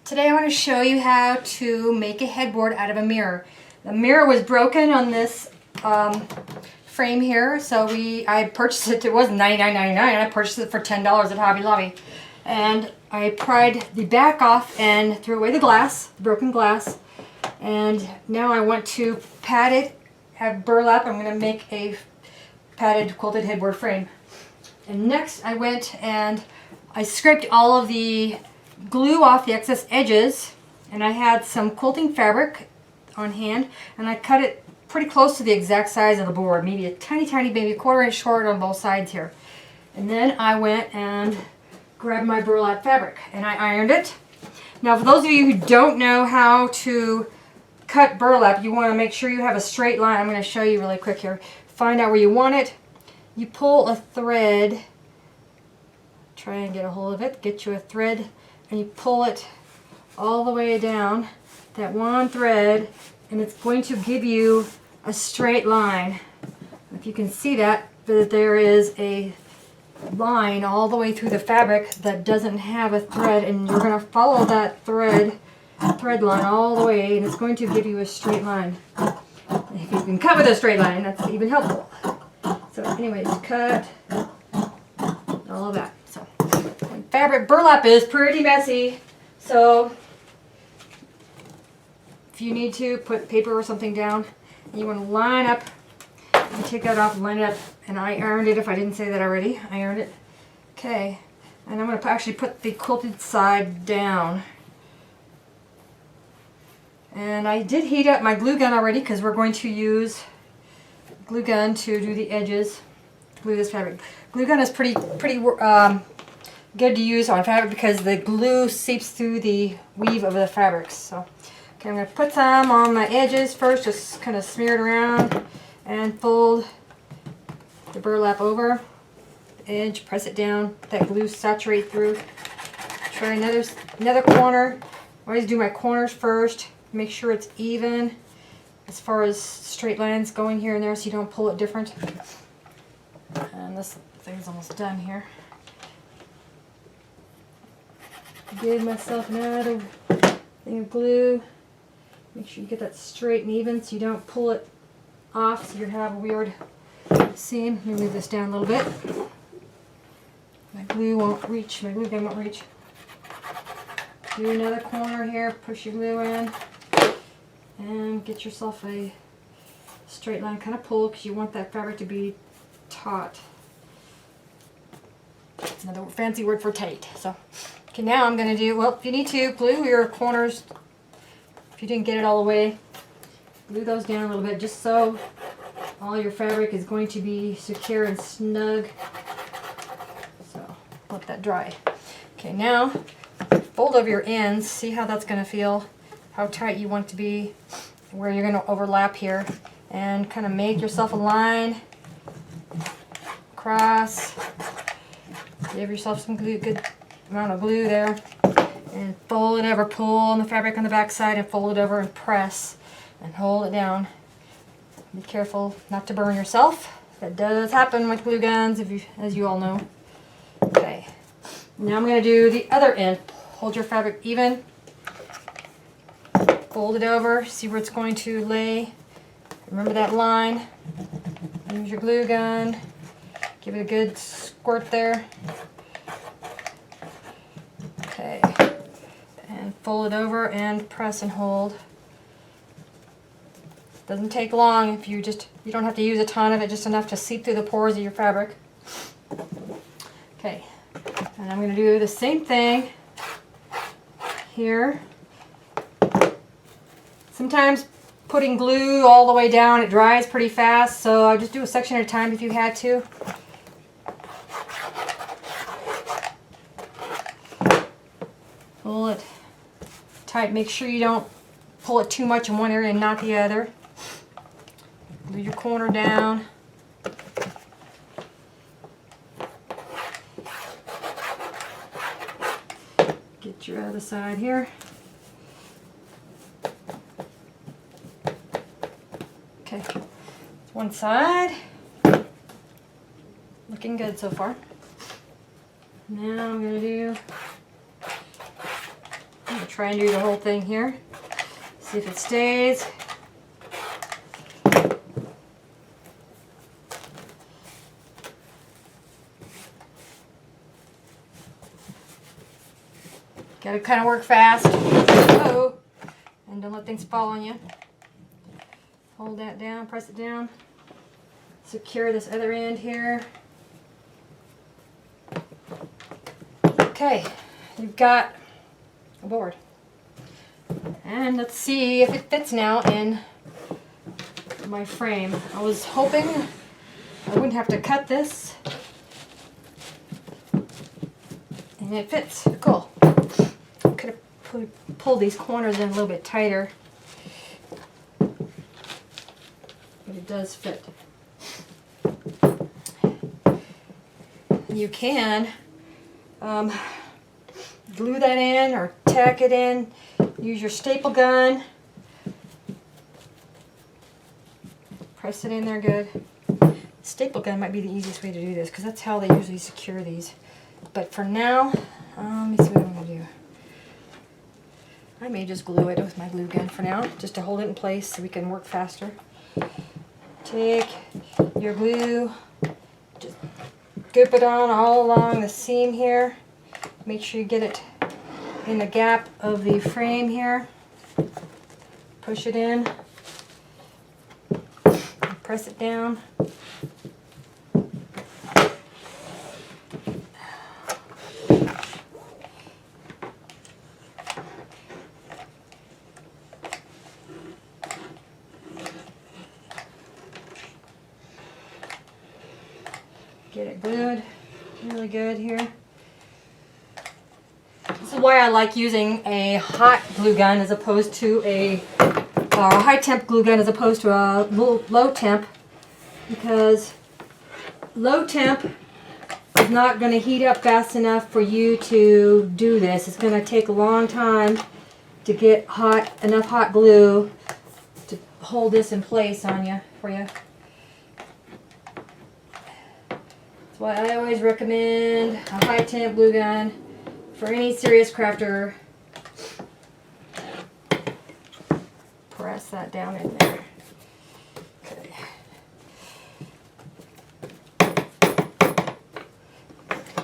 Today I want to show you how to make a headboard out of a mirror. The mirror was broken on this frame here, so I purchased it. It was $99.99. I purchased it for $10 at Hobby Lobby. And I pried the back off and threw away the glass, the broken glass. And now I want to pad it, have burlap. I'm going to make a padded quilted headboard frame. And next I went and I scraped all of the glue off the excess edges, and I had some quilting fabric on hand, and I cut it pretty close to the exact size of the board, maybe a tiny, maybe a 1/4 inch short on both sides here. And then I went and grabbed my burlap fabric and I ironed it. Now for those of you who don't know how to cut burlap, you want to make sure you have a straight line. I'm going to show you really quick here. Find out where you want it. You pull a thread, try and get a hold of it, get you a thread, and you pull it all the way down that one thread, and it's going to give you a straight line. If you can see that there is a line all the way through the fabric that doesn't have a thread, and you're going to follow that thread line all the way, and it's going to give you a straight line. If you can cut with a straight line, that's even helpful. So anyways, cut all of that. So fabric burlap is pretty messy, so if you need to put paper or something down, you want to line up, you take that off and line it up, and I ironed it. If I didn't say that already, I ironed it. Okay, and I'm going to actually put the quilted side down. And I did heat up my glue gun already because we're going to use glue gun to do the edges, glue this fabric. Glue gun is pretty good to use on fabric because the glue seeps through the weave of the fabrics. So, okay, I'm going to put some on my edges first, just kind of smear it around and fold the burlap over the edge, press it down, let that glue saturate through. Try another corner. I always do my corners first, make sure it's even as far as straight lines going here and there so you don't pull it different. And this thing's almost done here. Give myself another thing of glue. Make sure you get that straight and even so you don't pull it off so you have a weird seam. Let me move this down a little bit. My glue won't reach, my glue gun won't reach. Do another corner here, push your glue in, and get yourself a straight line. Kind of pull because you want that fabric to be taut. Another fancy word for tight. So, okay, now I'm going to do, well, if you need to, glue your corners. If you didn't get it all the way, glue those down a little bit just so all your fabric is going to be secure and snug. So, let that dry. Okay, now fold over your ends. See how that's going to feel, how tight you want it to be, where you're going to overlap here, and kind of make yourself a line across. Give yourself some glue, good amount of glue there, and fold it over. Pull on the fabric on the back side and fold it over and press and hold it down. Be careful not to burn yourself. That does happen with glue guns, as you all know. Okay, now I'm going to do the other end. Hold your fabric even, fold it over, see where it's going to lay. Remember that line. Use your glue gun. Give it a good squirt there. Okay. And fold it over and press and hold. Doesn't take long if you don't have to use a ton of it, just enough to seep through the pores of your fabric. Okay. And I'm going to do the same thing here. Sometimes putting glue all the way down, it dries pretty fast, so I just do a section at a time if you had to. Pull it tight. Make sure you don't pull it too much in one area and not the other. Glue your corner down. Get your other side here. Okay, one side. Looking good so far. Now I'm going to do try and do the whole thing here. See if it stays. Gotta kind of work fast. Oh, and don't let things fall on you. Hold that down, press it down. Secure this other end here. Okay, you've got a board. And let's see if it fits now in my frame. I was hoping I wouldn't have to cut this. And it fits. Cool. Could have pulled these corners in a little bit tighter. But it does fit. You can glue that in or tack it in. Use your staple gun. Press it in there good. Staple gun might be the easiest way to do this because that's how they usually secure these. But for now, let me see what I'm going to do. I may just glue it with my glue gun for now, just to hold it in place so we can work faster. Take your glue, just goop it on all along the seam here. Make sure you get it in the gap of the frame here. Push it in. Press it down. Get it glued really good here. This is why I like using a hot glue gun as opposed to a high temp glue gun as opposed to a low temp, because low temp is not going to heat up fast enough for you to do this. It's going to take a long time to get enough hot glue to hold this in place on you for you. That's why I always recommend a high temp glue gun for any serious crafter. Press that down in there. Okay.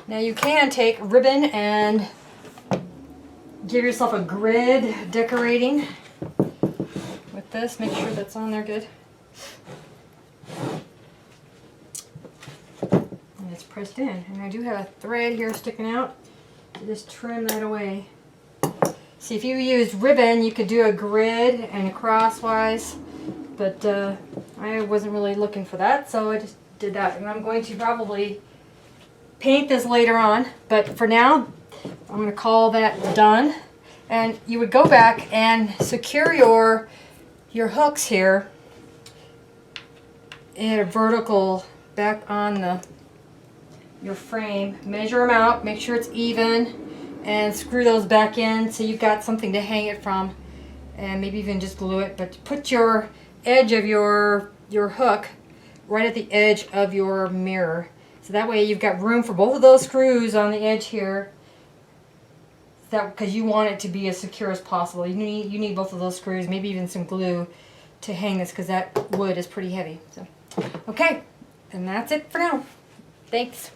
Now you can take ribbon and give yourself a grid decorating with this. Make sure that's on there good. And it's pressed in. And I do have a thread here sticking out. So just trim that away. See, if you used ribbon, you could do a grid and crosswise, but I wasn't really looking for that, so I just did that. And I'm going to probably paint this later on, but for now, I'm going to call that done. And you would go back and secure your hooks here in a vertical back on your frame. Measure them out, make sure it's even, and screw those back in so you've got something to hang it from, and maybe even just glue it. But put your edge of your hook right at the edge of your mirror, so that way you've got room for both of those screws on the edge here, because you want it to be as secure as possible. You need both of those screws, maybe even some glue to hang this, because that wood is pretty heavy. So okay, and that's it for now. Thanks.